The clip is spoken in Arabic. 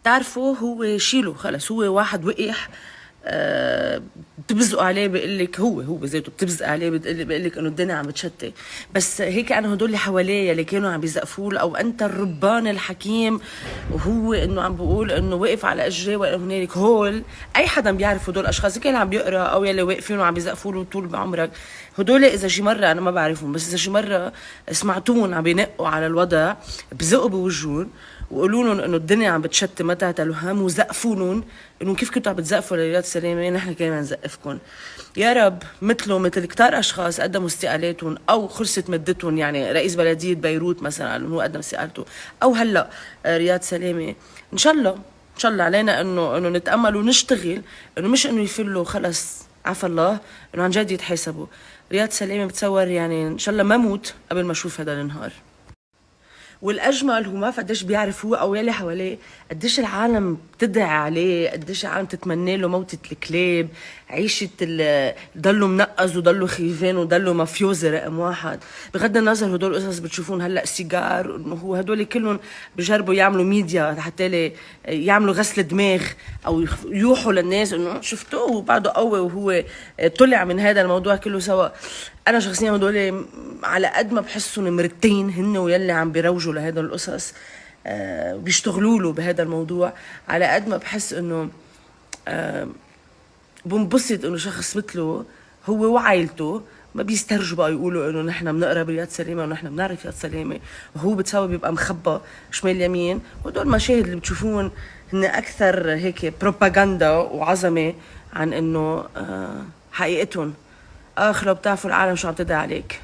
تعرفوا هو شيله خلص، هو واحد وقح بتبزقوا عليه بيقول لك هو بذاته بتبزق عليه بيقول لك انه الدنيا عم بتشتي. بس هيك انا هدول اللي حواليه اللي كانوا عم بيزقفوا له، او انت الربان الحكيم، وهو انه عم بقول انه وقف على اجريه والى هنالك. هول اي حدا بيعرف هدول الاشخاص كان عم بيقرا او يلي واقفين وعم بيزقفوا له طول بعمرك، هدول اذا شي مره انا ما بعرفهم، بس اذا شي مره سمعتوهم عم بينقوا على الوضع بزقوا بوجههم وقولوا لهم انه الدنيا عم بتشتي ما تعتلوا هم، وزقفوا لهم انه كيف كنتوا عم بتزقفوا لرياض سلامه نحن كمان نزقفكم. يا رب مثله مثل كتار اشخاص قدموا استقالاتهم او خلصت مدتهم، يعني رئيس بلديه بيروت مثلا هو قدم استقالته، او هلا رياض سلامه. ان شاء الله ان شاء الله علينا انه نتامل ونشتغل، انه مش انه يفلوا خلص عفى الله، انه عن جد يتحاسبوا. رياض سلامه بتصور يعني ان شاء الله ما موت قبل ما اشوف هذا النهار. والاجمل هو ما قديش بيعرف هو او يلي حواليه، قديش العالم بتدعي عليه، قديش العالم تتمنى له موتة الكلاب، عيشة ضلوا منقز وضلوا خيفان وضلوا مافيوزي رقم واحد. بغض النظر هدول قصص بتشوفون هلا سيجار، انه هو هدول كلهم بجربوا يعملوا ميديا حتى يعملوا غسل دماغ او يوحوا للناس انه شفتوه وبعده قوي وهو طلع من هذا الموضوع كله سوا. انا شخصيا هدول على قد ما بحسهم مرتين هن ويلي عم بيروجوا لهذا القصص بيشتغلوا له بهذا الموضوع، على قد ما بحس انه بنبسط انه شخص مثله هو وعائلته ما بيسترجوا بقى يقولوا انه نحن بنقرا برياض سلامه ونحن بنعرف رياض سلامه، وهو بتساوي بيبقى مخبى شمال يمين. وهدول مشاهد اللي بتشوفون هن اكثر هيك بروباغندا وعظمه عن انه حقيقتهم. لو بتعرفوا العالم شو عم تدعي عليك.